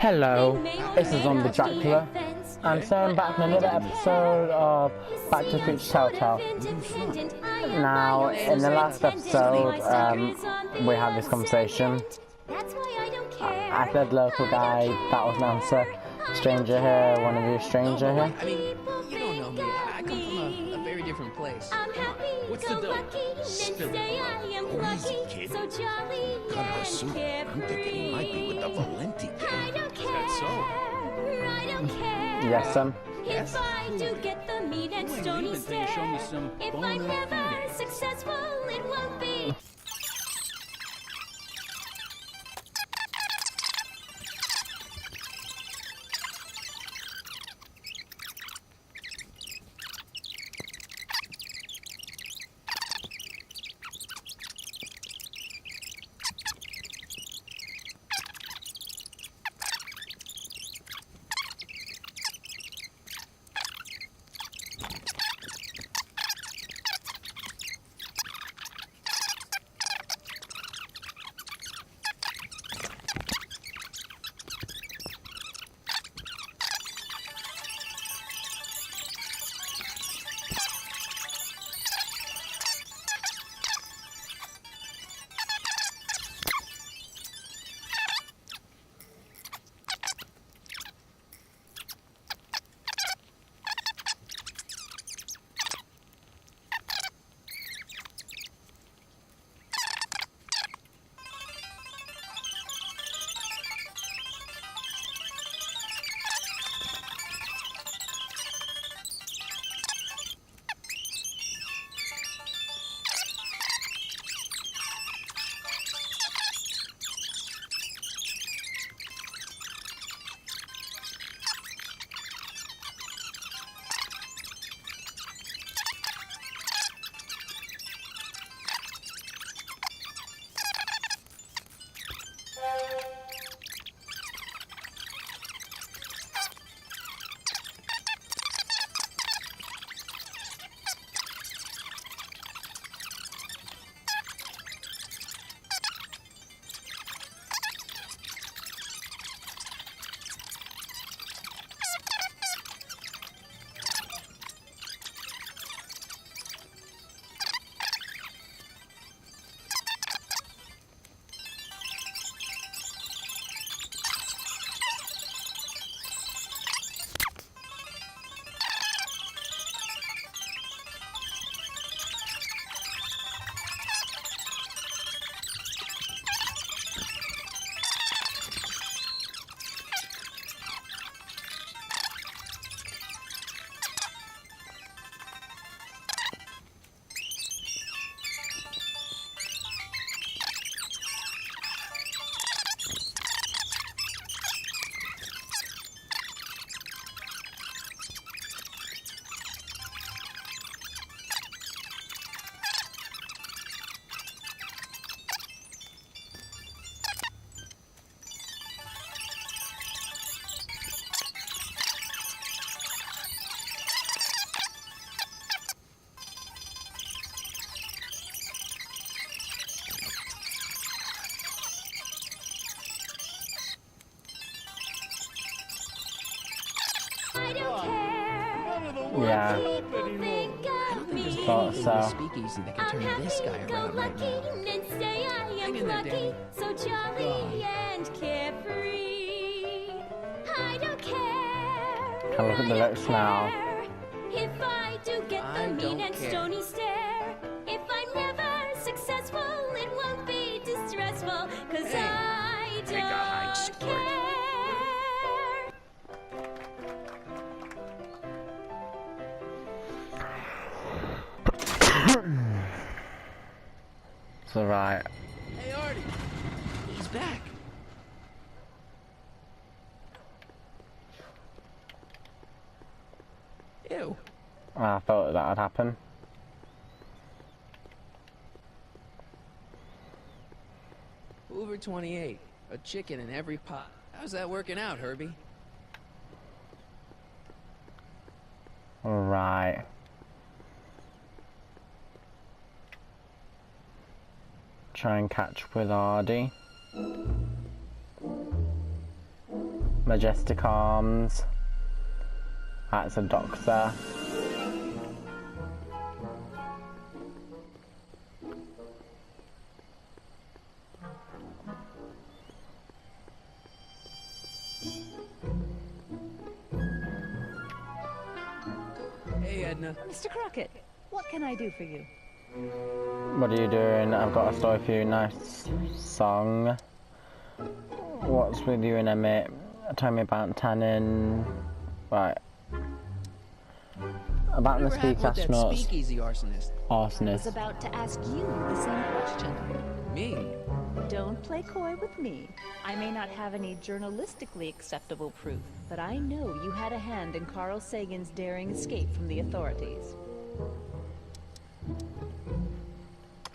Hello, this is Zombie Dracula, and so I'm back with another episode of Back to the Future Telltale. Now, in the last episode, we had this conversation. I said local guy, that was an answer. Stranger here, one of you stranger here? I mean, you don't know me. I come from a very different place. What's the dope? Spill it. Oh, easy, kid. Cut her suit. I'm thinking he might be with the Valenti gang. Is that so? Yes, son. Yes? If I do get the meat and stony stare, Show me some if bone I'm up never food. successful, it won't be. Yeah, There's thought anything in the so. speakeasy that can turn this guy around right now. And say I am in there, lucky, Danny. so jolly and carefree. I don't care. Can look at the looks now. If I do get I the don't mean and care. stony stare, if I'm never successful, it won't be distressful, 'cause Hey, I take a hike, don't sport. care. It's alright. Hey, Artie. He's back. Ew. I thought that would happen. Hoover 28. A chicken in every pot. How's that working out, Herbie? Right. Try and catch with Ardy. Majestic Arms. That's a doctor. Hey, Edna. Mr. Crockett, what can I do for you? What are you doing? I've got a story for you. Nice song. What's with you and Emmett? Tell me about Tannen. Right. About the speak astronauts. Speakeasy arsonist. I was Arsonist. about to ask you the same question. Me? Don't play coy with me. I may not have any journalistically acceptable proof, but I know you had a hand in Carl Sagan's daring escape from the authorities.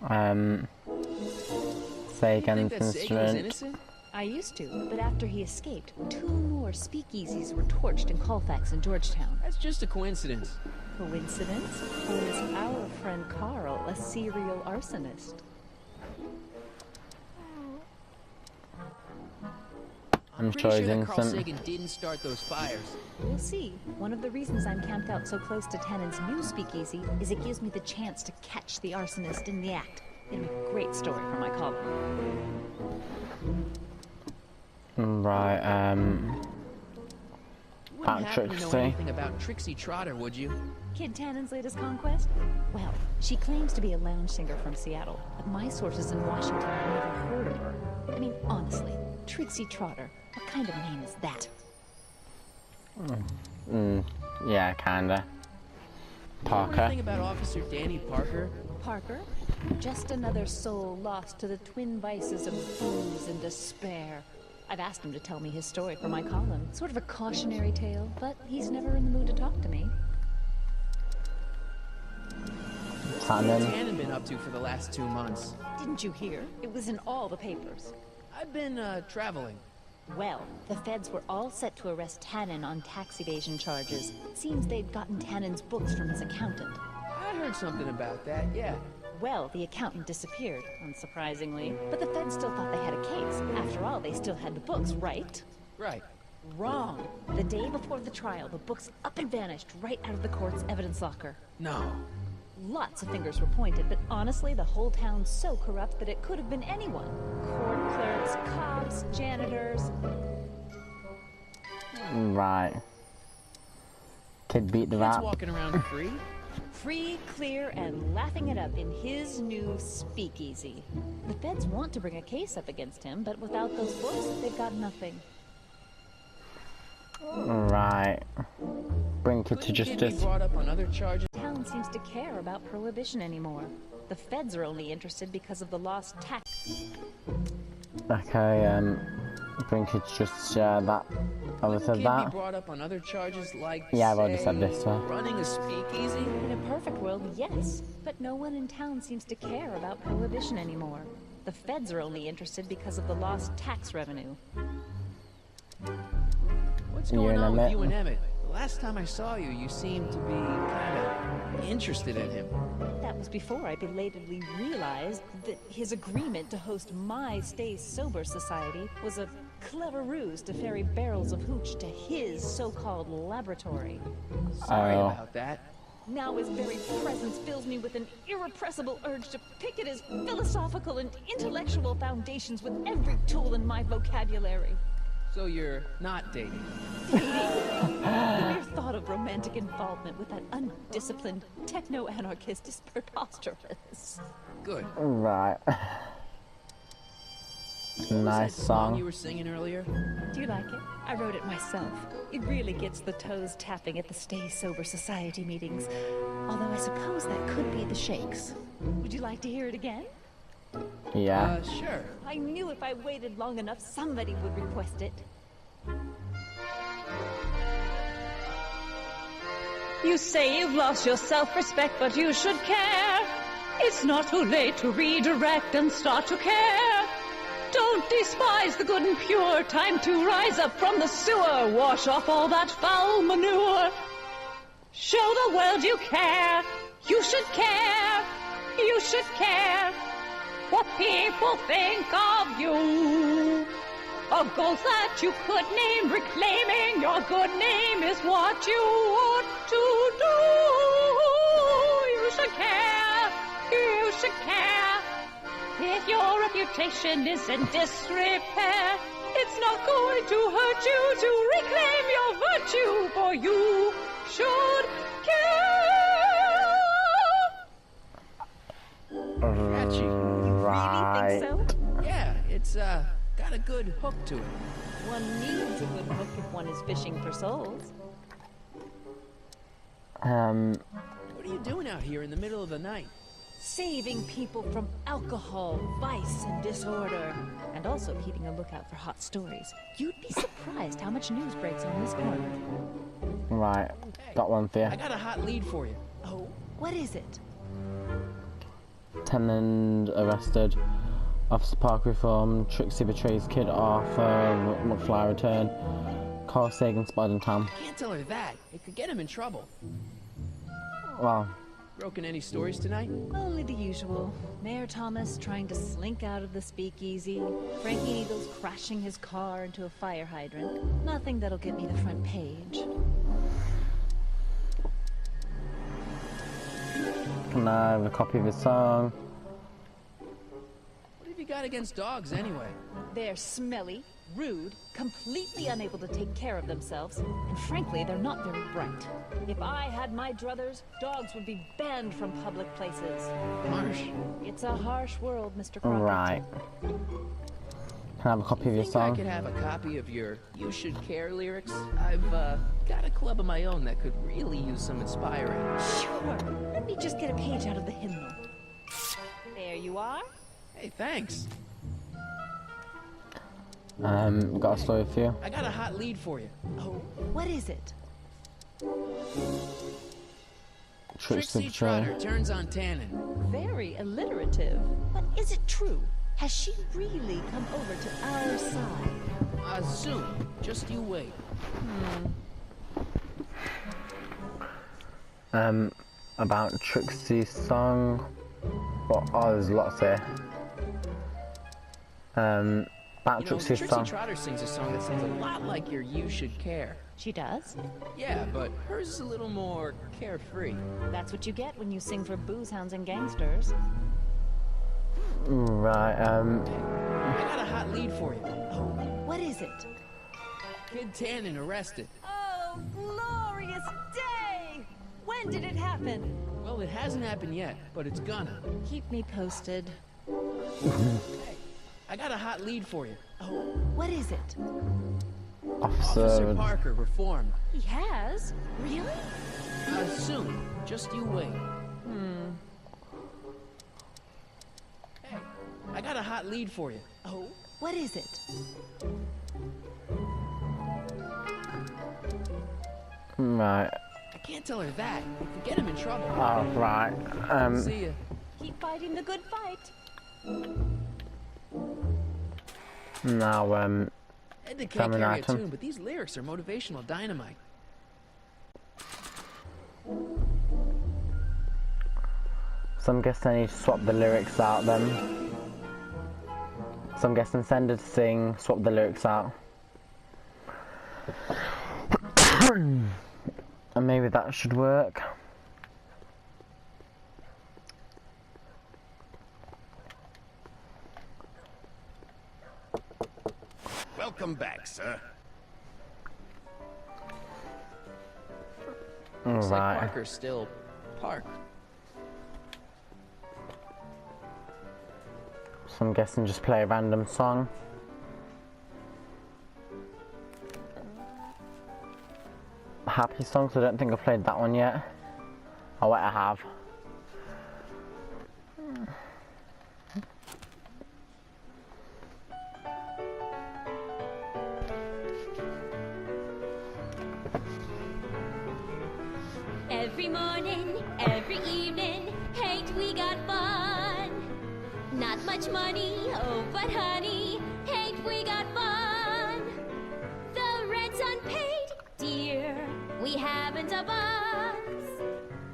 Sagan's Think that Sagan was instrument. innocent? I used to, but after he escaped, 2 more speakeasies were torched in Colfax and Georgetown. That's just a coincidence. Coincidence? Or is our friend Carl a serial arsonist? I'm Pretty sure sure he's that Carl innocent. Sagan didn't start those fires. We'll see. One of the reasons I'm camped out so close to Tannen's new speakeasy is it gives me the chance to catch the arsonist in the act. It'll make a great story for my column. Right, Wouldn't happen to know Trixie. anything about Trixie Trotter, would you? Kid Tannen's latest conquest? Well, she claims to be a lounge singer from Seattle, but my sources in Washington have never heard of her. I mean, honestly, Trixie Trotter, what kind of name is that? Yeah, kinda. Parker. Anything about Officer Danny Parker? Parker? Just another soul lost to the twin vices of booze and despair. I've asked him to tell me his story for my column. Sort of a cautionary tale, but he's never in the mood to talk to me. What's Tannen. Tannen been up to for the last 2 months? Didn't you hear? It was in all the papers. I've been, traveling. Well, the feds were all set to arrest Tannen on tax evasion charges. Seems they'd gotten Tannen's books from his accountant. I heard something about that, yeah. Well, the accountant disappeared, unsurprisingly. But the feds still thought they had a case. After all, they still had the books, right? Right. Wrong. The day before the trial, the books up and vanished right out of the court's evidence locker. No. Lots of fingers were pointed, but honestly, the whole town's so corrupt that it could have been anyone. Court clerks, cops, janitors. Right. Kid beat the Kids rat. walking around free? Free, clear, and laughing it up in his new speakeasy. The feds want to bring a case up against him, but without those books, they've got nothing. Right. Bring kid to Couldn't kid be justice. brought up on other charges? The town seems to care about prohibition anymore. The feds are only interested because of the lost tax. Okay, bring kid to justice. Yeah, that. I would Couldn't said kid that. be brought up on other charges like, Yeah, I've already say, said this, so. running a speakeasy? In a perfect world, yes. But no one in town seems to care about prohibition anymore. The feds are only interested because of the lost tax revenue. What's You going and on with Emmett? you and Emmett? The last time I saw you, you seemed to be kind of interested in him. That was before I belatedly realized that his agreement to host my Stay Sober Society was a clever ruse to ferry barrels of hooch to his so-called laboratory. Sorry Oh. about that. Now his very presence fills me with an irrepressible urge to pick at his philosophical and intellectual foundations with every tool in my vocabulary. So you're not dating? The mere thought of romantic involvement with that undisciplined techno-anarchist is preposterous. Good. Right. What was Nice that song you song. were singing earlier? Do you like it? I wrote it myself. It really gets the toes tapping at the Stay Sober Society meetings. Although I suppose that could be the Shakes. Would you like to hear it again? Yeah. Sure. I knew if I waited long enough, somebody would request it. You say you've lost your self-respect, but you should care. It's not too late to redirect and start to care. Don't despise the good and pure. Time to rise up from the sewer. Wash off all that foul manure. Show the world you care. You should care. You should care what people think of you. of goals that you could name. Reclaiming your good name is what you ought to do. You should care, you should care. If your reputation is in disrepair, it's not going to hurt you to reclaim your virtue, for you should care. Catchy. Right. Really think so? Yeah, it's got a good hook to it. One needs a good hook if one is fishing for souls. What are you doing out here in the middle of the night? Saving people from alcohol, vice, and disorder. And also keeping a lookout for hot stories. You'd be surprised how much news breaks on this corner. Right. Got one for you. I got a hot lead for you. Oh, what is it? Tenant arrested. Officer Park reformed. Trixie betrays kid Arthur. McFly return. Carl Sagan spotted in town. Can't tell her that. It could get him in trouble. Wow. Broken any stories tonight? Only the usual. Mayor Thomas trying to slink out of the speakeasy. Frankie Eagles crashing his car into a fire hydrant. Nothing that'll get me the front page. Can I have a copy of his song? What have you got against dogs anyway? They're smelly, rude, completely unable to take care of themselves, and frankly, they're not very bright. If I had my druthers, dogs would be banned from public places. Harsh. It's a harsh world, Mr. Crockett. Right. Can I have a copy of your Think I song? could have a copy of your "You Should Care" lyrics? I've got a club of my own that could really use some inspiring. Sure. Let me just get a page out of the hymnal. There you are. Hey, thanks. Got a story for you. I got a hot lead for you. Oh, what is it? Trixie betrayal. Trotter turns on Tannen. Very alliterative. But is it true? Has she really come over to our side? Soon. Just you wait. About Trixie's song. Well, oh, there's lots here. About Trixie Trixie's song. Trotter sings a song that sounds a lot like your "You Should Care." She does? Yeah, but hers is a little more carefree. That's what you get when you sing for booze hounds and gangsters. Right, I got a hot lead for you. Oh, what is it? Kid Tannen arrested. Oh, glorious day! When did it happen? Well, it hasn't happened yet, but it's gonna. Keep me posted. I got a hot lead for you. Oh, what is it? Officer officer. Parker reformed. He has? Really? Soon. Just you wait. Hey, I got a hot lead for you. Oh, what is it? Right. I can't tell her that. It could get him in trouble. Oh, right. See ya. Keep fighting the good fight. Now, Ed can't Summon carry a item. tune, but these lyrics are motivational dynamite. so I'm guessing I need to swap the lyrics out then. So I'm guessing send her to sing, swap the lyrics out. And maybe that should work. Welcome back, sir. Looks like Right. Parker's still parked. So I'm guessing just play a random song. Happy songs, I don't think I've played that one yet. Oh wait, I have. Every morning, every evening, ain't we got fun? Not much money, oh but honey, ain't we got fun? The rent's unpaid, dear, we haven't a box,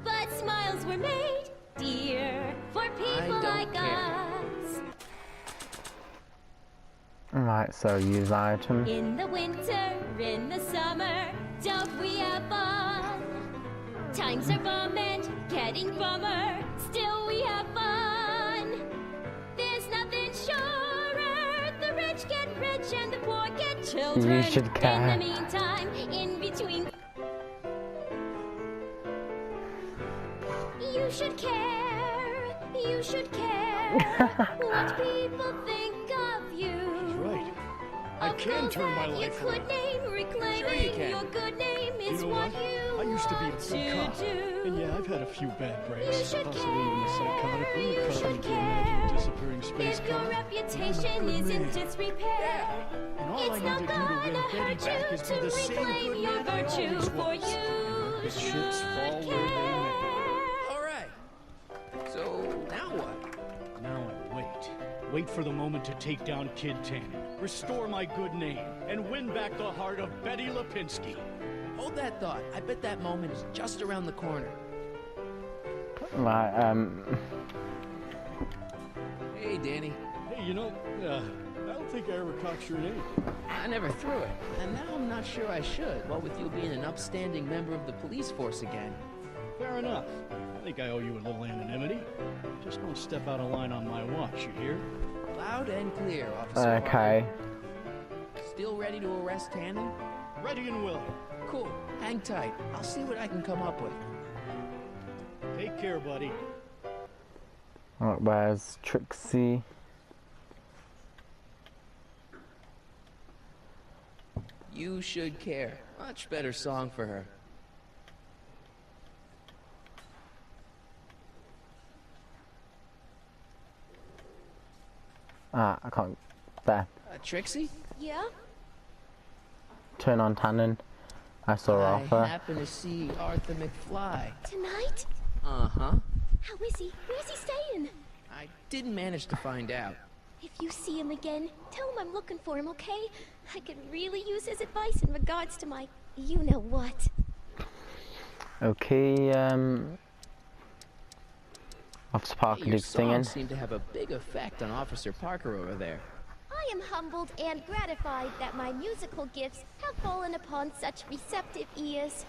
but smiles were made, dear, for people don't like care. us. Right, so use item. In the winter, in the summer, don't we have fun? Times are bum and getting bummer, still we have fun. There's nothing surer, the rich get rich and the poor get children. You should care. In the meantime, in between, you should care, you should care what people think of you. He's right. I can turn my life around. Reclaiming your good name is You know what what? you I used to be a want good cop. do. And yeah, I've had a few bad breaks. You should Possibly even a psychotic care, one. you Caught should me imagining a care. disappearing space If your car. reputation is in disrepair, And all I it's need not to do to gonna win Betty hurt back you is be to the same reclaim good your man I virtue, always for was. you The should chips fall where they may. care. All right. So now what? Now I wait. Wait for the moment to take down Kid Tannen, restore my good name, and win back the heart of Betty Lipinski. Hold that thought. I bet that moment is just around the corner. Right, Hey, Danny. Hey, you know, I don't think I ever caught your name. I never threw it, and now I'm not sure I should. What with you being an upstanding member of the police force again? Fair enough. I think I owe you a little anonymity. Just don't step out of line on my watch, you hear? Loud and clear, Officer. okay. Parker. Still ready to arrest Tannen? Ready and willing. Cool. Hang tight. I'll see what I can come up with. Take care, buddy. Right, where's Trixie? You should care. Much better song for her. Ah, I can't. There. Trixie? Yeah? Turn on Tannen. I saw I Arthur. happen to see Arthur McFly. Tonight? Uh-huh. How is he? Where's he staying? I didn't manage to find out. If you see him again, tell him I'm looking for him, okay? I could really use his advice in regards to my you-know-what. Okay, Officer Parker Your did singing. songs seem to have a big effect on Officer Parker over there. I am humbled and gratified that my musical gifts have fallen upon such receptive ears.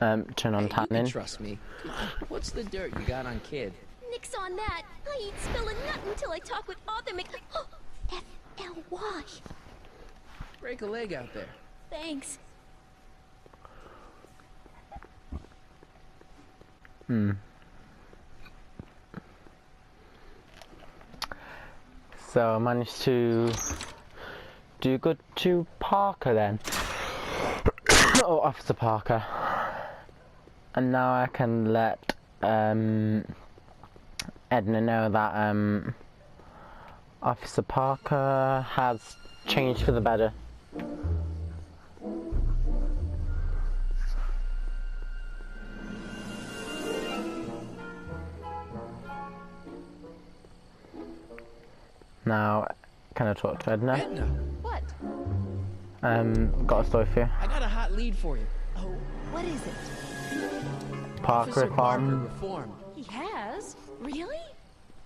Turn on Hey, you can Tannen. trust me. Come on, what's the dirt you got on Kid? Nix on that. I ain't spilling nothing till I talk with Arthur F-L-Y. Break a leg out there. Thanks. So I managed to do good to Parker then. Oh, Officer Parker. And now I can let Edna know that Officer Parker has changed for the better. Now, can I talk to Edna? Edna, What? Got a story for you. I got a hot lead for you. Oh, what is it? Parker Officer Parker reform. reformed. He has? Really?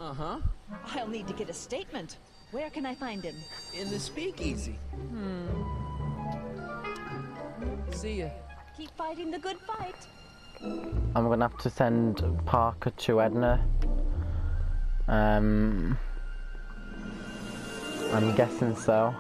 Uh-huh. I'll need to get a statement. Where can I find him? In the speakeasy. See ya. Keep fighting the good fight. I'm gonna have to send Parker to Edna. I'm guessing so.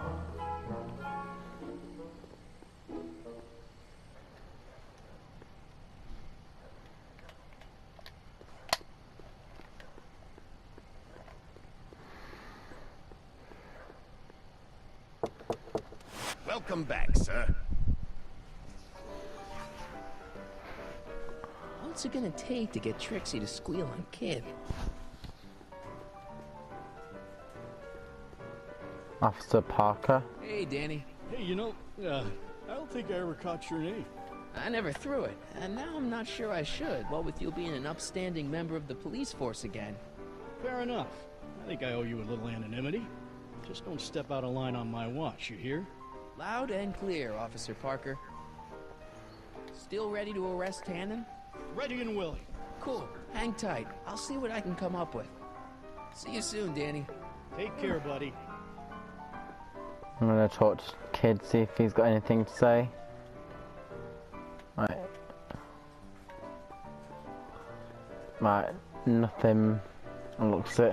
Welcome back, sir. What's it gonna take to get Trixie to squeal on Kid? Officer Parker. Hey, Danny. Hey, you know, I don't think I ever caught your name. I never threw it, and now I'm not sure I should. What with you being an upstanding member of the police force again? Fair enough. I think I owe you a little anonymity. Just don't step out of line on my watch, you hear? Loud and clear, Officer Parker. Still ready to arrest Tannen? Ready and willing. Cool. Hang tight. I'll see what I can come up with. See you soon, Danny. Take care, buddy. I'm gonna talk to Kid, see if he's got anything to say. Right, nothing looks it.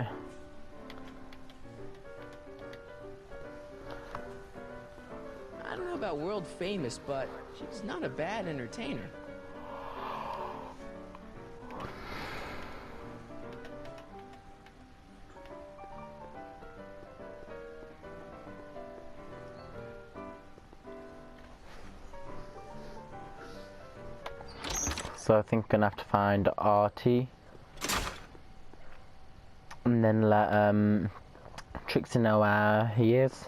I don't know about world famous, but she's not a bad entertainer. So I think I'm gonna have to find Artie. And then let Trixie know where he is.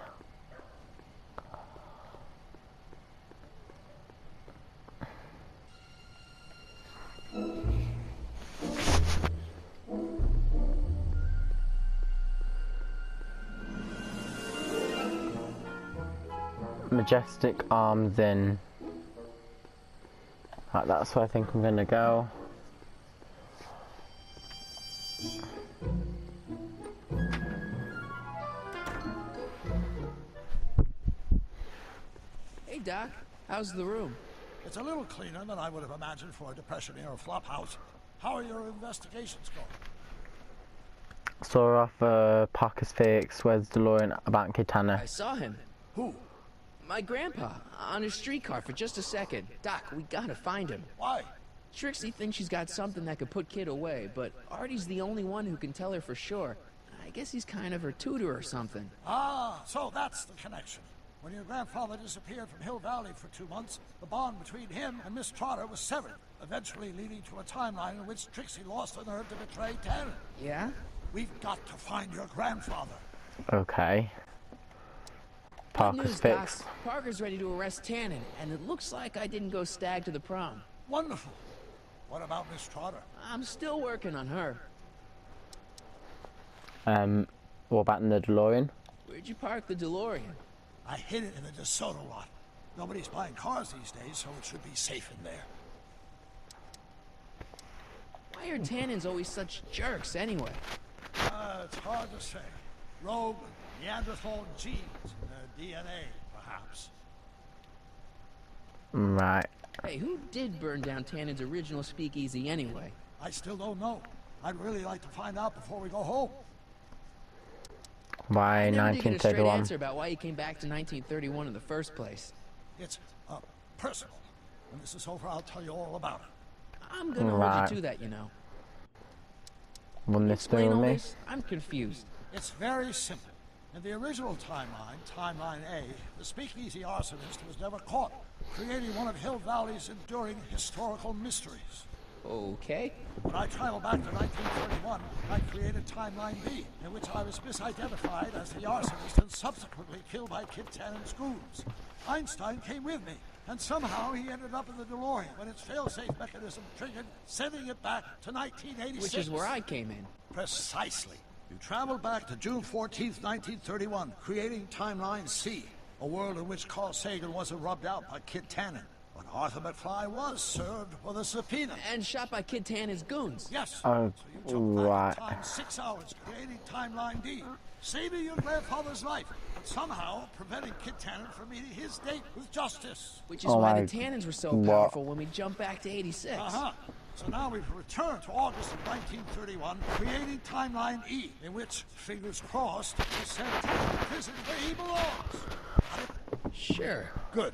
Majestic Arms Inn. Right, that's where I think I'm gonna go. Hey, Doc. How's the room? It's a little cleaner than I would have imagined for a depression era flop house. How are your investigations going? Saw off Parker's fix. Where's DeLorean about Kid Tanner? I saw him. Who? My grandpa, on his streetcar for just a second. Doc, we gotta find him. Why? Trixie thinks she's got something that could put Kid away, but Artie's the only one who can tell her for sure. I guess he's kind of her tutor or something. Ah, so that's the connection. When your grandfather disappeared from Hill Valley for 2 months, the bond between him and Miss Trotter was severed, eventually leading to a timeline in which Trixie lost the nerve to betray Tanner. Yeah? We've got to find your grandfather. Okay. Good Parker's news, Doc. fix. Parker's ready to arrest Tannen, and it looks like I didn't go stag to the prom. Wonderful. What about Miss Trotter? I'm still working on her. What about in the DeLorean? Where'd you park the DeLorean? I hid it in the DeSoto lot. Nobody's buying cars these days, so it should be safe in there. Why are Tannins always such jerks anyway? It's hard to say. Rogue, Neanderthal genes, DNA, perhaps. Right. Hey, who did burn down Tannen's original speakeasy anyway? I still don't know. I'd really like to find out before we go home. By I never did get a straight 1931. answer about why he came back to 1931 in the first place. It's personal. When this is over, I'll tell you all about it. I'm gonna hold Right. you to that, you know. Wouldn't this Explain with all me? this? I'm confused. It's very simple. In the original timeline, Timeline A, the speakeasy arsonist was never caught, creating one of Hill Valley's enduring historical mysteries. Okay. When I traveled back to 1931, I created Timeline B, in which I was misidentified as the arsonist and subsequently killed by Kid Tannen's goons. Einstein came with me, and somehow he ended up in the DeLorean when its failsafe mechanism triggered, sending it back to 1986. Which is where I came in. Precisely. You traveled back to June 14th, 1931, creating Timeline C, a world in which Carl Sagan wasn't rubbed out by Kid Tannen. But Arthur McFly was served with a subpoena. And shot by Kid Tannen's goons. Yes. Oh, so you took right. back in time 6 hours, creating Timeline D, saving your grandfather's life, but somehow preventing Kid Tannen from meeting his date with justice. Which is Oh why my- the Tannins were so what? powerful when we jump back to 86. Uh-huh. So now we've returned to August of 1931, creating Timeline E, in which, fingers crossed, is sent to the prison where he belongs. Sure. Good.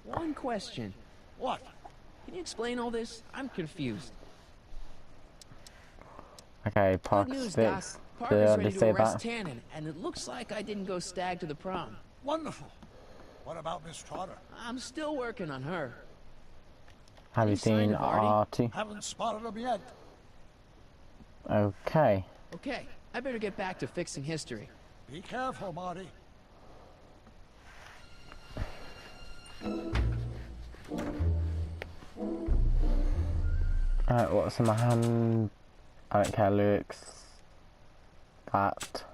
One question. What? Can you explain all this? I'm confused. Okay, Good Parker's news, Doc. fix. Did I Parker's ready already to say arrest that? Tannen, and it looks like I didn't go stag to the prom. Wonderful. What about Miss Trotter? I'm still working on her. Have you Any sign seen of Artie? Artie? Haven't spotted him yet. Okay. Okay, I better get back to fixing history. Be careful, Marty. Alright, what's in my hand? I don't care, lyrics. That.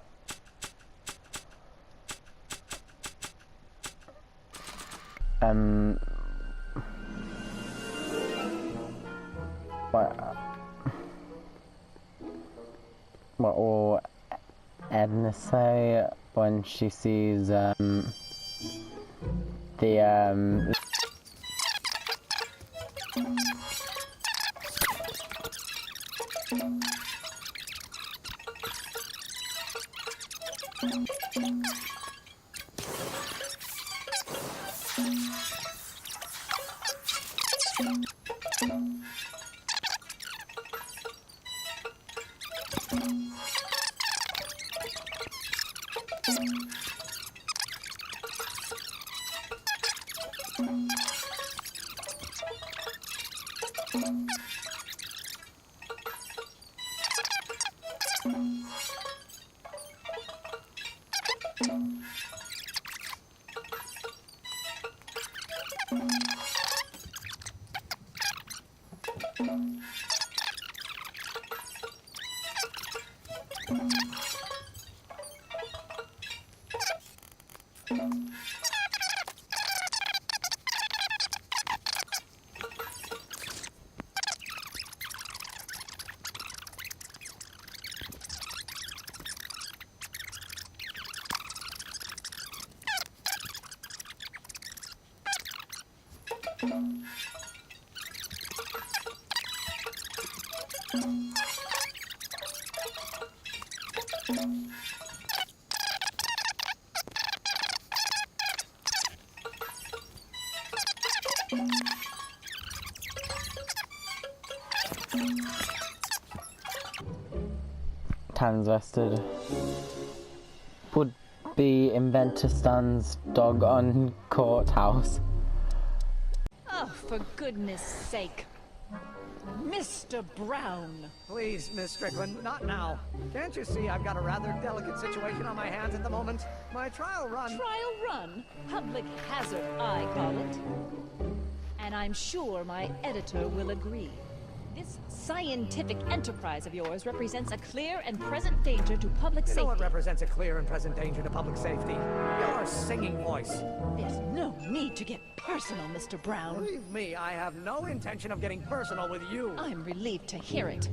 What will Edna say when she sees the transvested would be inventor Stan's dog on courthouse. Oh, for goodness sake. Mr. Brown! Please, Miss Strickland, not now. Can't you see I've got a rather delicate situation on my hands at the moment? My trial run... Trial run? Public hazard, I call it. And I'm sure my editor will agree. This scientific enterprise of yours represents a clear and present danger to public safety. You know what represents a clear and present danger to public safety? Your singing voice. There's no need to get personal, Mr. Brown. Believe me, I have no intention of getting personal with you. I'm relieved to hear it.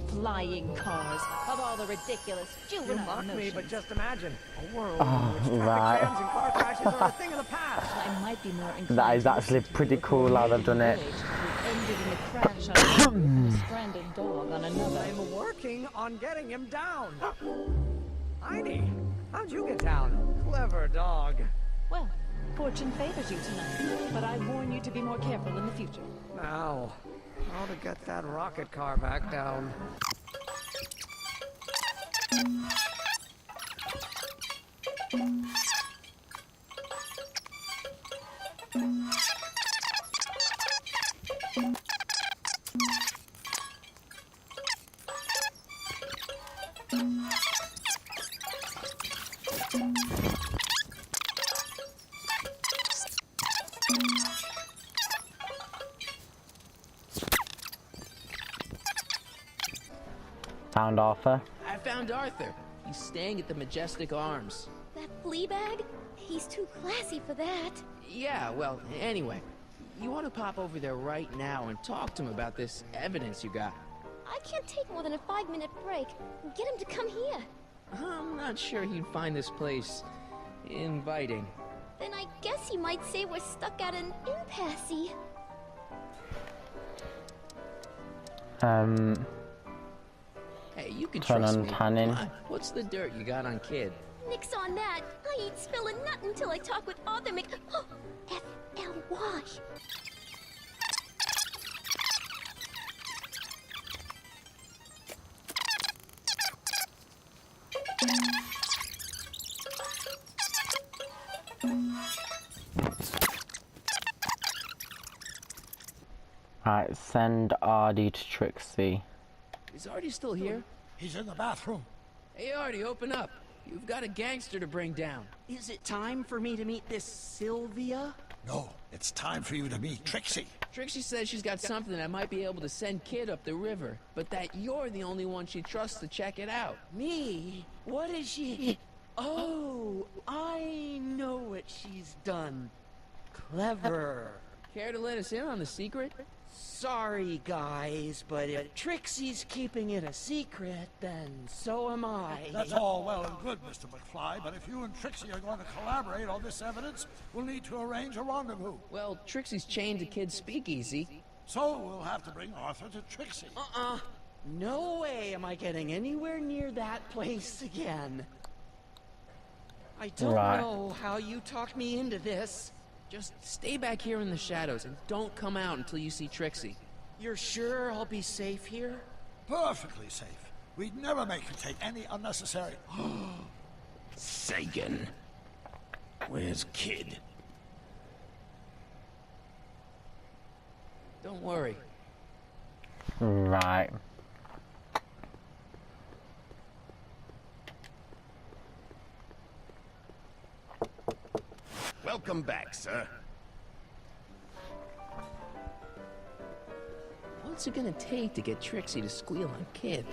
Flying cars, of all the ridiculous juvenile You mock notions. me, but just imagine a world Oh, in which traffic jams and car crashes are a thing of the past. I might be more inclined That is to actually listen to pretty your cool how they've done it. village who ended in the crash on one and a stranded dog on another. I'm working on getting him down. Heidi, how'd you get down? Clever dog. Well, fortune favors you tonight, but I warn you to be more careful in the future. Now, how to get that rocket car back down? Found Arthur. I found Arthur. He's staying at the Majestic Arms. That flea bag? He's too classy for that. Yeah, well, anyway. You want to pop over there right now and talk to him about this evidence you got. I can't take more than a 5-minute break. Get him to come here. I'm not sure he'd find this place inviting. Then I guess he might say we're stuck at an impasse. Hey, you can Turn trust on me. tanning. Come on, what's the dirt you got on Kid? Nix on that. I ain't spilling nothing until I talk with Arthur F-L-Y. Right, send Artie to Trixie. Is Artie still here? He's in the bathroom. Hey, Artie, open up. You've got a gangster to bring down. Is it time for me to meet this Sylvia? No, it's time for you to meet Trixie. Trixie says she's got something that might be able to send Kid up the river, but that you're the only one she trusts to check it out. Me? What is she? Oh, I know what she's done. Clever. Care to let us in on the secret? Sorry, guys, but if Trixie's keeping it a secret, then so am I. That's all well and good, Mr. McFly, but if you and Trixie are going to collaborate on this evidence, we'll need to arrange a rendezvous. Well, Trixie's chained to Kid's speakeasy. So we'll have to bring Arthur to Trixie. No way am I getting anywhere near that place again. I don't know how you talked me into this. Just stay back here in the shadows and don't come out until you see Trixie. You're sure I'll be safe here? Perfectly safe. We'd never make you take any unnecessary... Sagan. Where's Kid? Don't worry. Right. Welcome back, sir. What's it gonna take to get Trixie to squeal on Kid?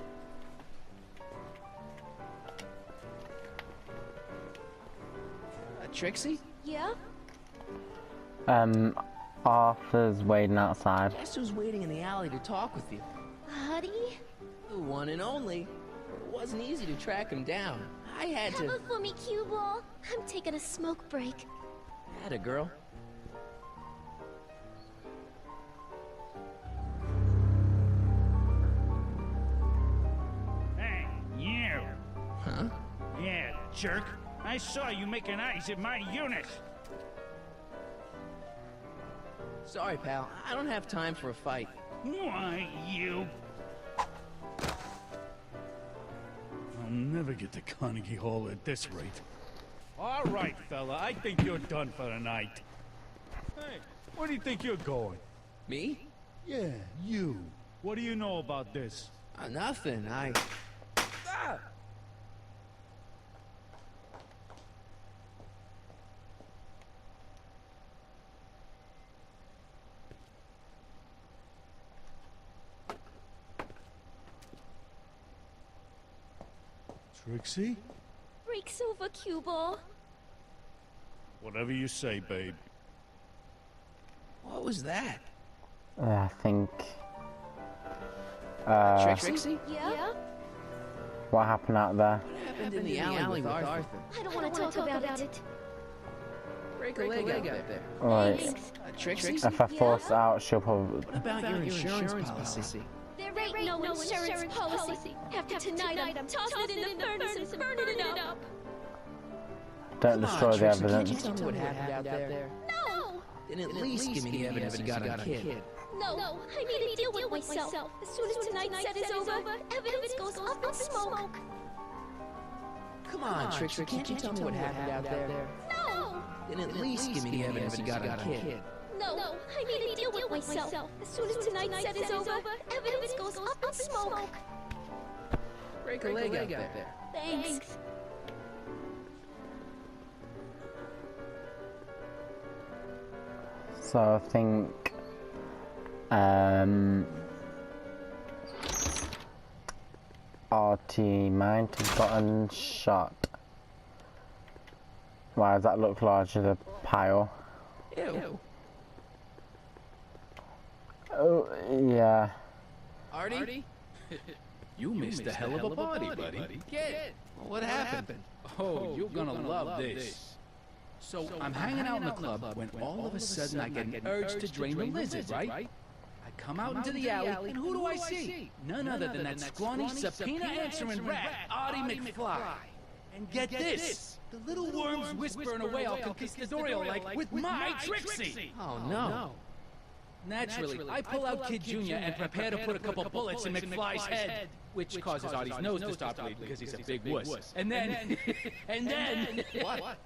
Trixie? Yeah? Arthur's waiting outside. Guess who's waiting in the alley to talk with you? Huddy? The one and only. It wasn't easy to track him down. I had to... Come for me, cue ball. I'm taking a smoke break. Atta girl. Hey, you! Huh? Yeah, jerk. I saw you making eyes at my unit. Sorry, pal. I don't have time for a fight. Why, you... I'll never get to Carnegie Hall at this rate. All right, fella. I think you're done for the night. Hey, where do you think you're going? Me? Yeah, you. What do you know about this? Nothing. Ah! Trixie? Breaks over, cue ball. Whatever you say, babe. What was that? I think... Trixie? Yeah? What happened out there? What happened in the alley with Arthur? I don't want to talk about it. Break a leg out there. Right. Trixie? If I force out, she'll probably... What about your insurance policy? There ain't no insurance policy. After tonight, I'm tossing it in the furnace and burning it up. Don't destroy the Trixie, evidence. Can't you tell me what happened out there? No! Then at least give me the evidence you got on Kid. No, I need to deal with myself. As soon as tonight's set is over, evidence goes up in smoke. Come on, Trixie, can't you tell me what happened out there? No! Then at least give me the evidence you got on Kid. No, I need to deal with myself. As soon as tonight's set is over, evidence goes up in smoke. Break a leg out there. Thanks. So I think... RT might have gotten shot. Why does that look larger than a pile? Ew. Oh, yeah. Artie? You missed a hell of a party, buddy. Kid! What happened? Oh, you're gonna love this. So I'm hanging out in the club when all of a sudden I get an urge to drain the lizard, right? I come out into the alley, and who do I see? None other than that scrawny, subpoena-answering rat, Artie McFly. And get this, the little worm's whispering away all conquistadorial like, with my Trixie! Oh, no. Naturally, I pull out Kid Jr. and prepare to put a couple bullets in McFly's head, which causes Artie's nose to start bleeding because he's a big wuss. And then, What?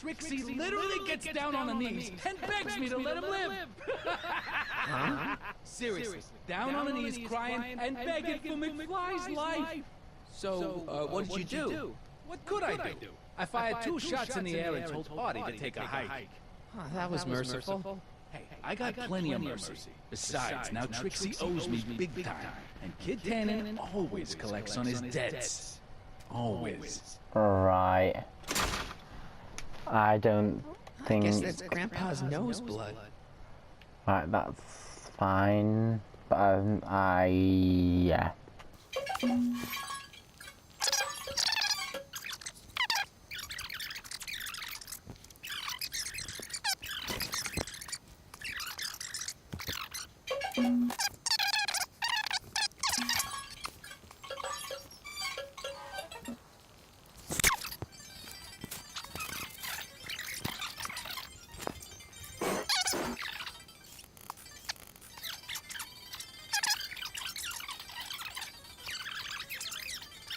Trixie literally gets down on the knees and begs me to let him live. Huh? Seriously, down on the knees crying and begging for McFly's life. So, what did you do? What could I do? I fired 2 shots in the air and told Artie to take a hike. Oh, that was merciful. Hey, I got plenty of mercy. Besides, now Trixie owes me big time. And Kid Tannen always collects on his debts. Always. Right. I don't think... I guess that's Grandpa's nose blood. Right, that's fine. But yeah.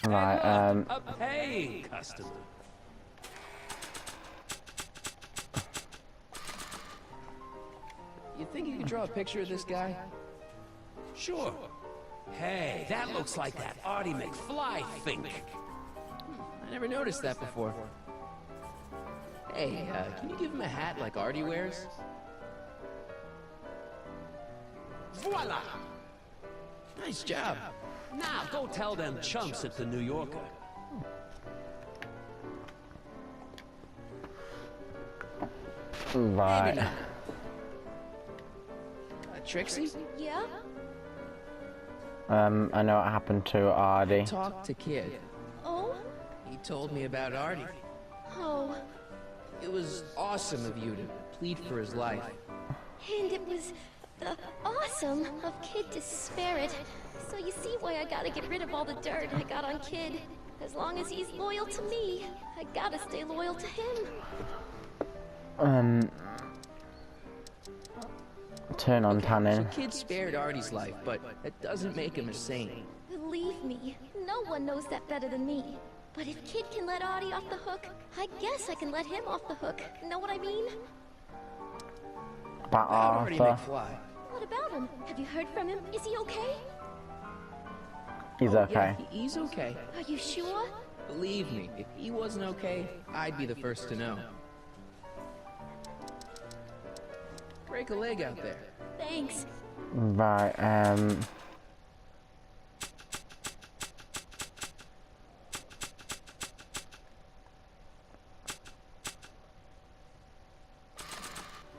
Right, A pay customer. You think you could draw a picture of this guy? Sure. Hey, that looks like that Artie McFly thing. I never noticed that before. Hey, can you give him a hat like Artie wears? Voila! Nice job. Now go tell them chumps at the New Yorker. right. Maybe not. Trixie? Yeah? I know what happened to Artie. Talk to Kid. Oh? He told me about Artie. Oh. It was awesome of you to plead for his life. And it was awesome of Kid to spare it. So you see why I gotta get rid of all the dirt I got on Kid. As long as he's loyal to me, I gotta stay loyal to him. Turn on tanning. So Kid spared Artie's life, but that doesn't make him a saint. Believe me, no one knows that better than me. But if Kid can let Artie off the hook, I guess I can let him off the hook. Know what I mean? About Artie Arthur. McFly. What about him? Have you heard from him? Is he okay? He's okay. Yeah, he's okay. Are you sure? Believe me, if he wasn't okay, I'd be the first to know. Break a leg out there. Thanks. Right,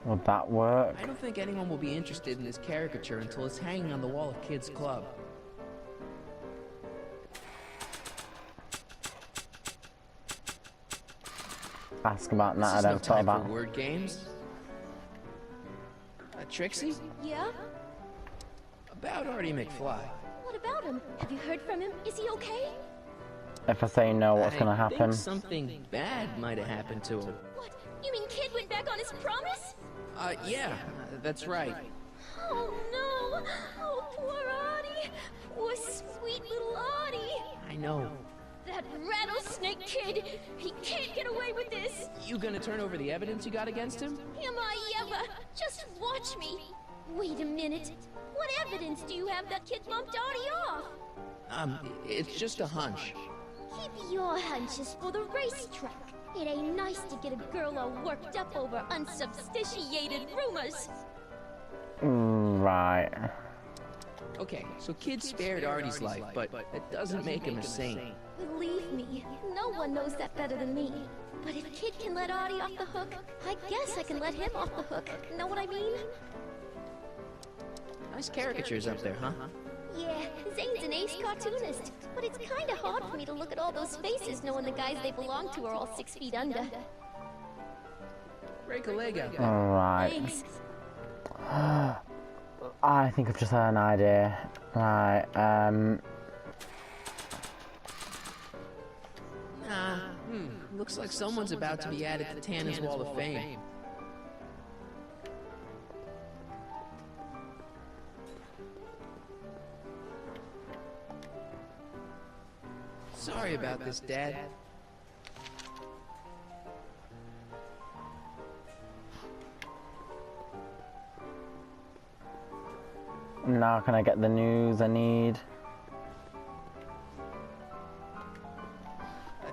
would that work? I don't think anyone will be interested in this caricature until it's hanging on the wall of Kid's club. Ask about that, I This is don't no thought time about. for word games. Trixie? Yeah? About Artie McFly. What about him? Have you heard from him? Is he okay? If I say no, what's gonna I happen? think something bad might have happened to him. What? You mean Kid went back on his promise? Yeah, that's right. Oh no! Oh, poor Artie! Poor sweet little Artie! I know. That rattlesnake Kid! He can't get away with this! You gonna turn over the evidence you got against him? Am I ever? Just watch me! Wait a minute. What evidence do you have that Kid bumped Artie off? It's just a hunch. Keep your hunches for the racetrack. It ain't nice to get a girl all worked up over unsubstantiated rumors. Right. Okay, so Kid spared Artie's life, but that doesn't make him a saint. Believe me, no one knows that better than me. But if Kid can let Artie off the hook, I guess I can let him off the hook. Know what I mean? Nice caricatures up there, huh? Yeah, Zane's an ace cartoonist, but it's kinda hard for me to look at all those faces knowing the guys they belong to are all 6 feet under. Break a leg out there. Alright. Thanks. I think I've just had an idea. Right, Looks like someone's about to be added to Tannen's Wall of Fame. Sorry about this, Dad. now can I get the news I need?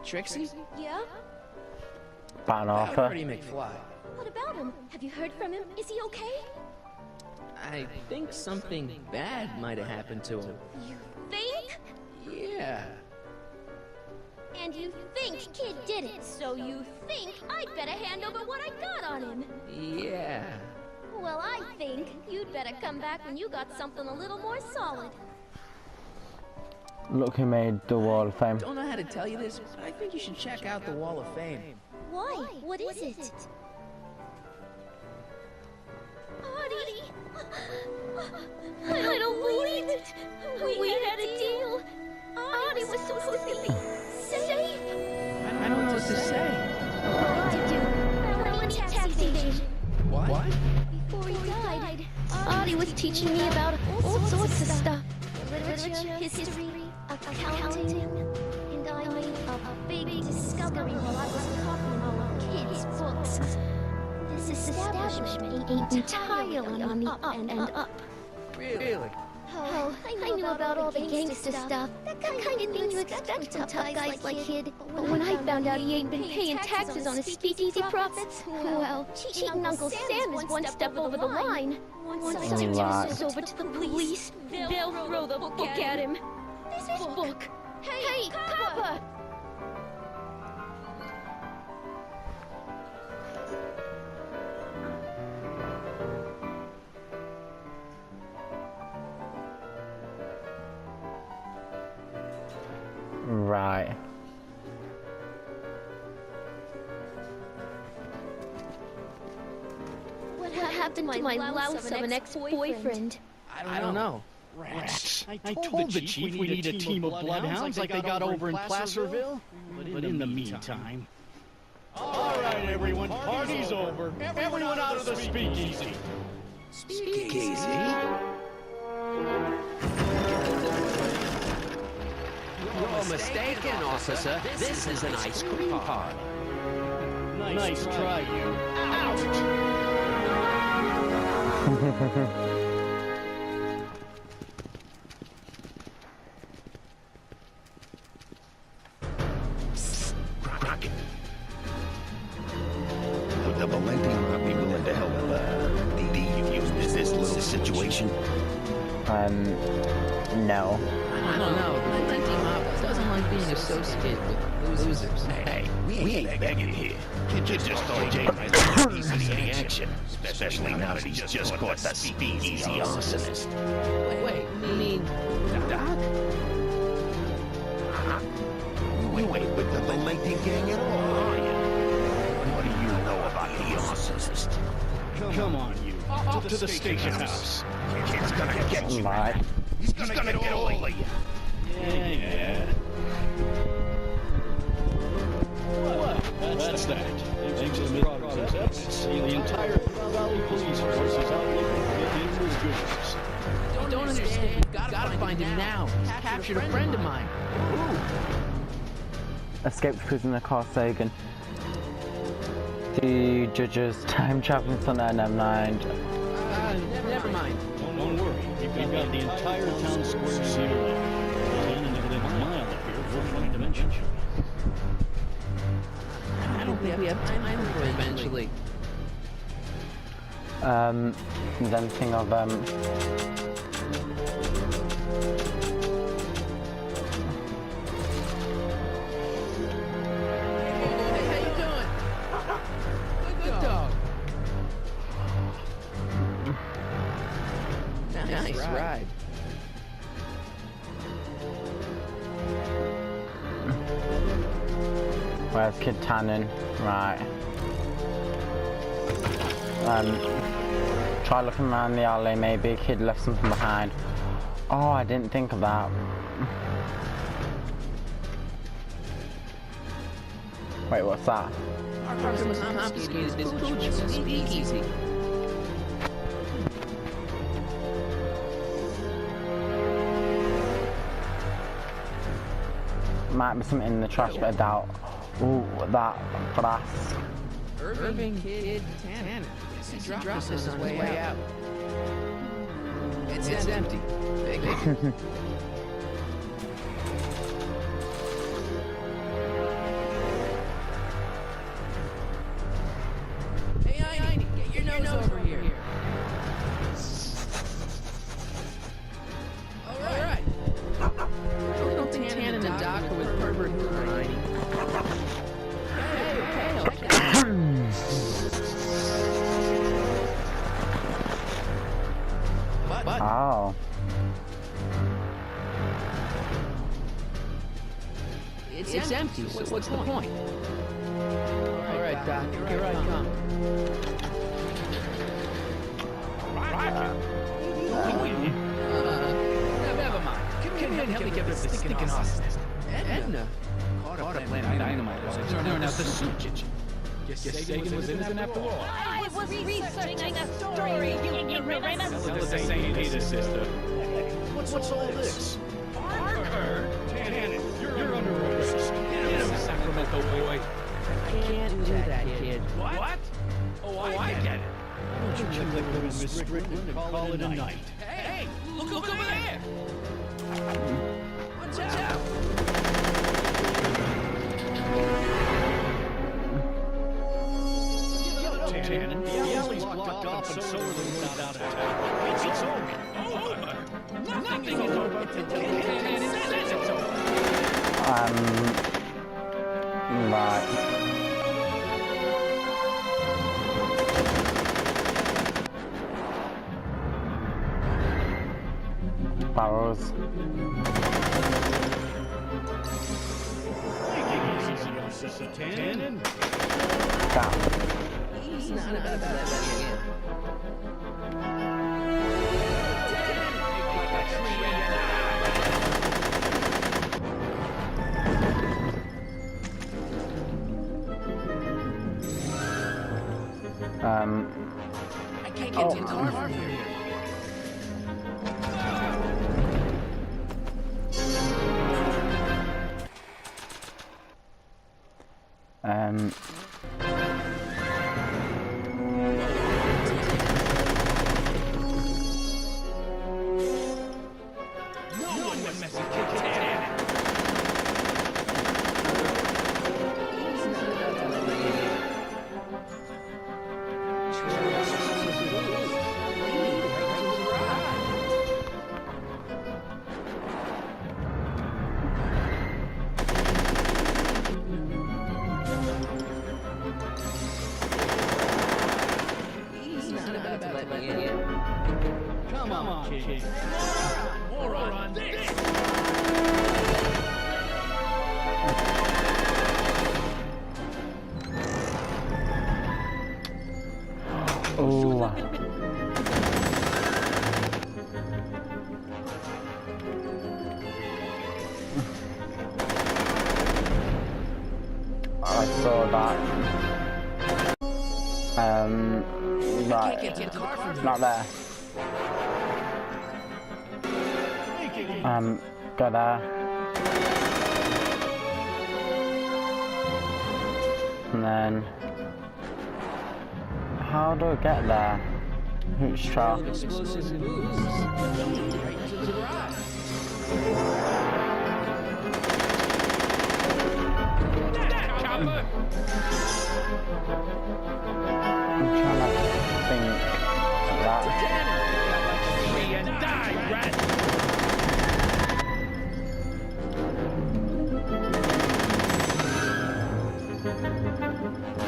Trixie? Yeah? About an About offer? Artie McFly. What about him? Have you heard from him? Is he okay? I think something bad might have happened to him. You think? Yeah. And you think Kid did it, so you think I'd better hand over what I got on him. Yeah. Well, I think you'd better come back when you got something a little more solid. Look who made the Wall of Fame. Don't know how to tell you this, but I think you should check out the Wall of Fame. Why? What is it? Artie! I don't believe it! We had a deal! Artie was supposed to be safe! I don't know what to say. What to do? Felony tax evasion. What? Before he died, Artie was teaching me about all sorts of stuff. Literature, history, accounting, and I made a big discovery while I was copying all the kids' books. This establishment ain't entirely on the up and up. Really? Oh, I knew about all the gangster stuff. That kind of thing you expect from tough guys like Kid. But when I found out he ain't been paying taxes on his speakeasy profits, well, cheating Uncle Sam is one step over the line. Once I turn this over to the police, they'll throw the book at him. This book. Hey, Papa! Right. What happened to my louse of an ex-boyfriend? I don't know. Rats. I told the chief we need a team of bloodhounds like they got over in Placerville. But in the meantime... Alright, everyone, party's over. Everyone out of the speakeasy. Speakeasy? You're mistaken, officer. This is an ice cream party. Nice try, you. Out! Crockett. Would the Valenti not be willing to help defuse this little situation? No. I don't know. The Valenti mob doesn't like being associated with losers. Hey, we ain't begging here. Kid just thought Jay might be any action, especially now that he's just caught the speakeasy arsonist. Wait, you mean Doc? You ain't with the Valenti gang at all, are you? What do you know about the arsonist? Come on, you. Up to the station house. Kid's gonna get you. He's gonna get all of you. Yeah. Well, that's that. Thanks to Mr. Progress efforts, the entire Valley Police Force is out looking for dangerous goons. I don't understand. We've gotta find him now. He's captured a friend of mine. Escaped prisoner Carl Sagan. The judge's time traveling son never mind. Never mind. Don't worry. We've got the entire town square sealed up. Within a mile up here, we'll find dimension. I don't think we have time for it eventually. Then thing of Nice ride. Where's Kid Tannen? Right. Try looking around the alley, maybe a kid left something behind. Oh, I didn't think of that. Wait, what's that? Our person was confiscated this hooch speakeasy. Might be something in the trash, but I doubt. Ooh, that brass. Irving Kid Tannen. He dropped this on his way out. It's empty. Hey, Heine, get your nose over here. All right. I don't think Tannen and Doc are with pervert Hoover, Heine. button. Oh. It's empty, so what's the point? All right, Doc, here I come. Never mind. Come here and help me get rid of this stinking awesome. Edna? Caught a plant dynamite while turning out the soup. Guess Sagan was innocent after all. I was researching a story, you ignoramus. Tell us ain't either, sister. What's all this? Parker! Tannen, you're under arrest. Get him, Sacramento boy. I can't do that, kid. What? Oh, I get it. Why don't you check with Miss Strickland and call it a night? Hey, look over there! Watch out! Tannen, the alley's blocked off and so are the roads out of town. It's over. Nothing is over until Tannen says it's over. Right. Barrels. Take it easy, Sister Tannen. Down. He's not about that again. I can't get into the car from here. Come on, kid. More on this. Ooh. I saw that. Right. Not there. Go there. And then how do I get there? Hooch trap. Explosive booze. Right into the garage. I'm trying to think of that. Free and die, rat!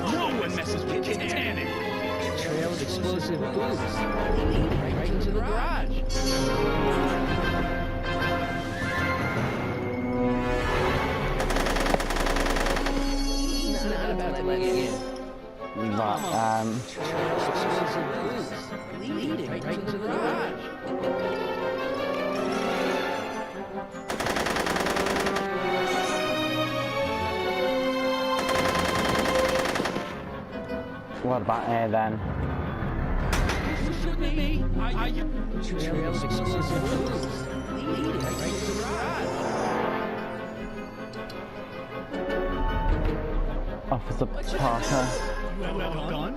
No one messes with Tannen! Trail of explosive booze. Right into the garage. He's not about to let you in. But, Leading right into the garage. what about here then? Trail of explosive booze. Leading right into the garage. Officer Parker. Well done.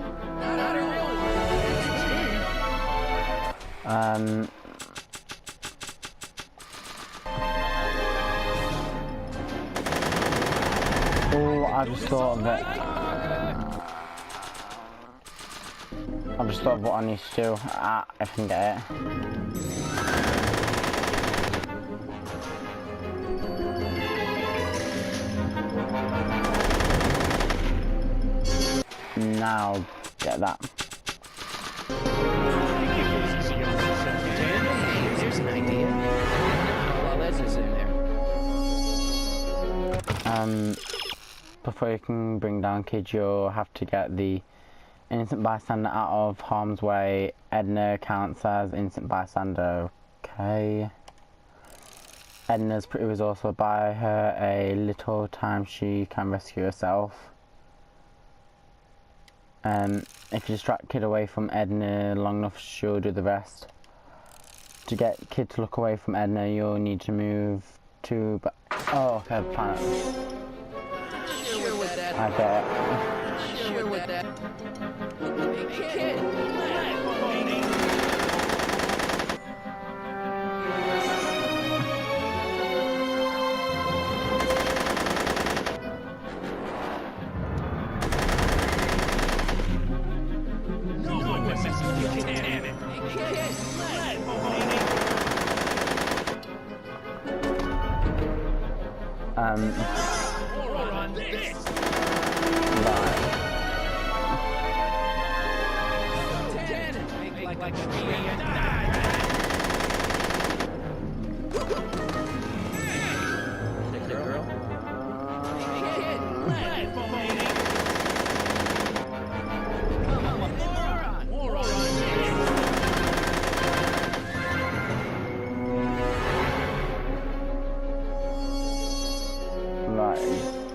Oh, I just thought of it. I just thought of what I need to do. If I can get it. Now, get that. Take it easy, Sister Tannen. before you can bring down kids, you'll have to get the innocent bystander out of harm's way. Edna counts as innocent bystander. Okay. Edna's pretty resourceful. Buy her a little time she can rescue herself. If you distract kid away from Edna long enough, she'll do the rest. To get kid to look away from Edna, you'll need to move to... Oh, okay, planet. I bet. Hey, kid!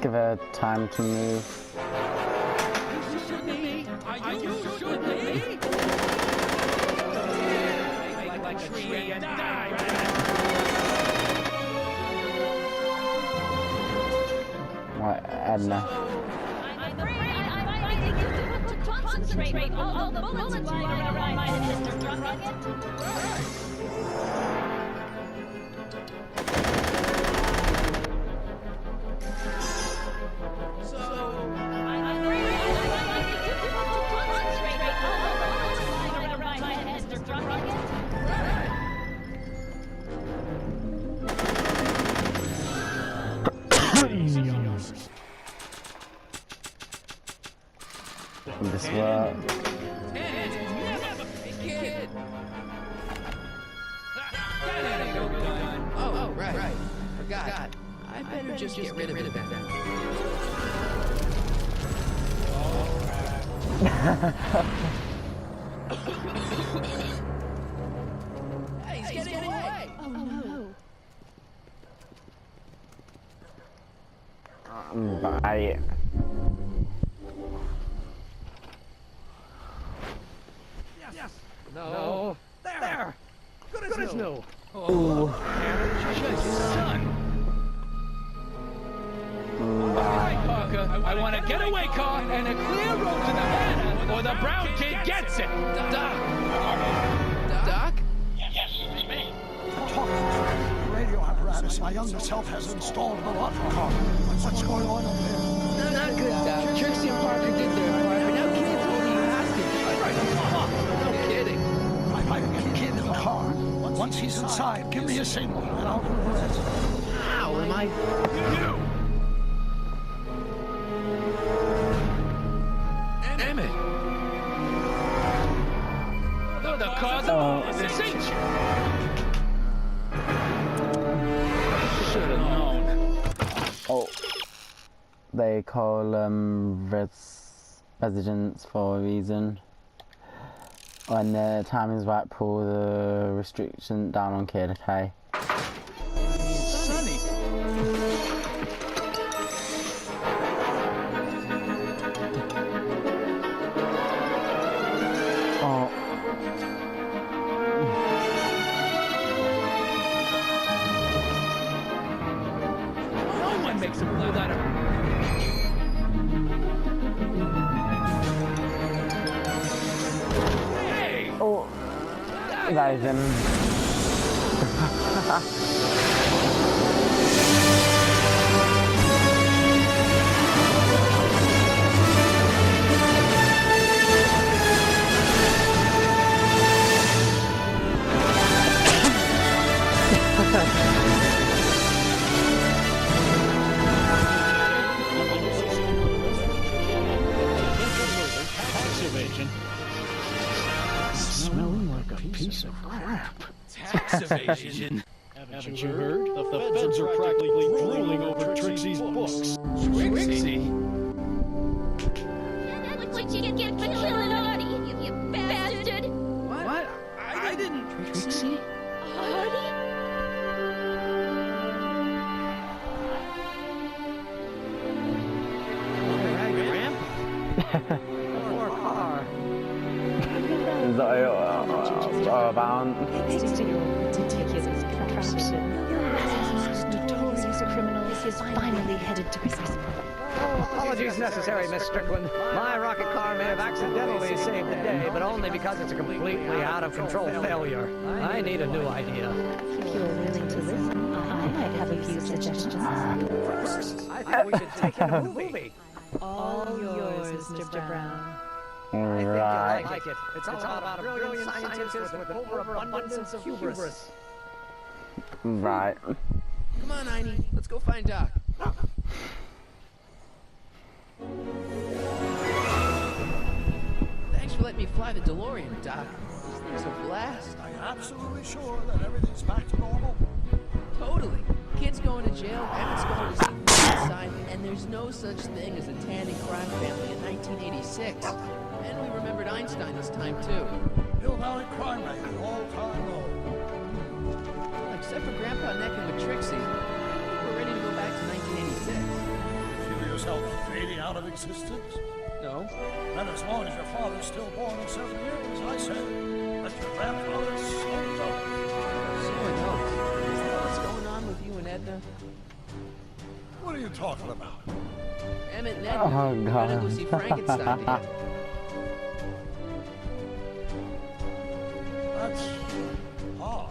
Give her time to move. What, Edna? Concentrate all the bullets flying around my head, Mr. Drunkard. This work. Oh, right. Forgot. I better just get rid of it then. Hey, he's getting away! Oh no. Bye. No. There! Good as new. Oh, son. All right, Parker. I want a getaway car and a clear road to the manor, or the brown kid gets it. Doc? Doc? Yes, it's me. The radio apparatus my younger self has installed in the water car. What's going on up there? Not good, Doc. Trixie and Parker did their part, but now Kid's holding you hostage. No kidding. I can get Kid in the car. Once he's inside, give me a signal, and I'll do the rest. How am I... Emmett. No, the car's this ain't you. Should have known. Oh. They call residents for a reason. When the time is right, pull the restriction down on kid, okay? Sonny. Oh. No one makes a blood out of... Oh, guys, Evasion. Smelling like a piece of crap. Tax evasion. Haven't you heard? The feds are practically drooling over Trixie's books. Trixie? What you get for killing Artie, you bastard! What? I didn't... Trixie? Artie? Poor car. Is that about? Thanks to your ridiculous contraption, this notorious criminal is finally headed to prison. Apologies necessary, Miss Strickland. My rocket car may have accidentally saved the day, but only because it's a completely out-of-control failure. I need a new idea. If you're willing to listen, I might have a few suggestions. First, I think we should take in a movie. All yours, Mr. Brown. Right. I like it. It's all about a brilliant scientist with an overabundance of hubris. Right. Come on, Heine. Let's go find Doc. Thanks for letting me fly the DeLorean, Doc. This thing's a blast. Are you absolutely sure that everything's back to normal? Totally. Kid's going to jail, Emmett's going to see inside, and there's no such thing as a tanning crime family in 1986. And we remembered Einstein this time, too. Hill Valley crime rate at all-time low. Except for Grandpa necking with Trixie, we're ready to go back to 1986. Feel yourself fading out of existence? No. And as long as your father's still born in 7 years, I say, let your grandfather so go. So it knows. Is that what's going on with you and Edna? What are you talking about? Emmett and Edna, Oh, we're gonna go God. see Frankenstein together. That's odd.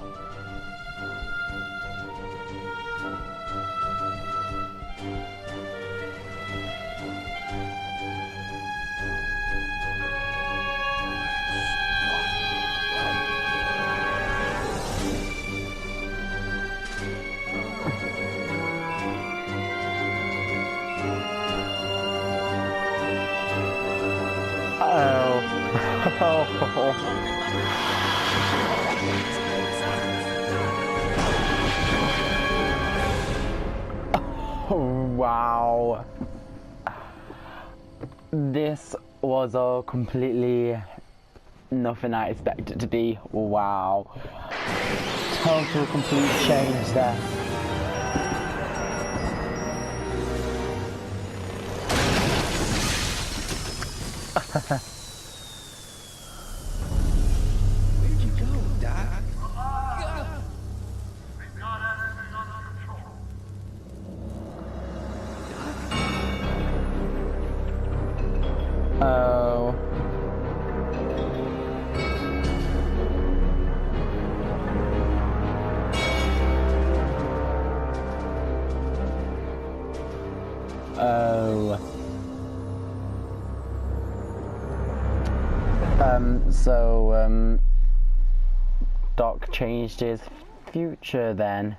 Wow. This was a completely nothing I expected to be. Wow. Total complete change there. Where'd you go, Doc? We've got everything under control. Oh. Oh. Doc changed his future then.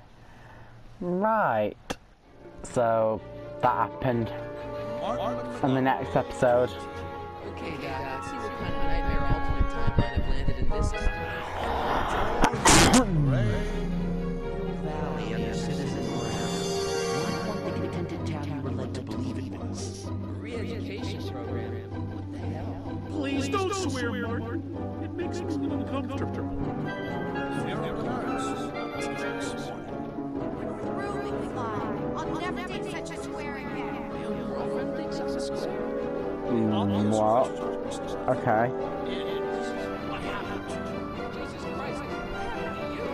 Right. So, that happened in the next episode. Okay, Doc, let's see what kind of nightmare alternate timeline I've landed in this time. Valley under Citizen Brown. Not quite the contented town you were led to believe it was. Re-education program. What the hell? Please don't swear, Martin. It makes me uncomfortable. I'll never date such a square again. Your girlfriend thinks I'm a square. What? Okay. What happened? Jesus Christ, you.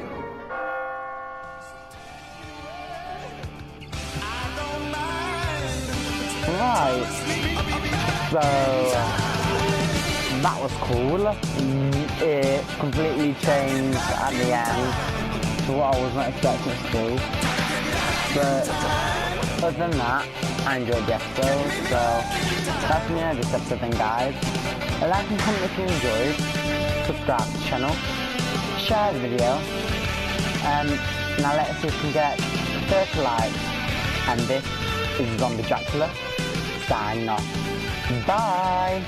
Right. So that was cool. It completely changed at the end to what I wasn't expecting to do. But other than that, I enjoyed the episode. So that's the end of this episode then, guys. Like and comment if you enjoyed. Subscribe to the channel. Share the video. Now let's see if we can get 30 likes. And this is Zombie Dracula signing off. Bye!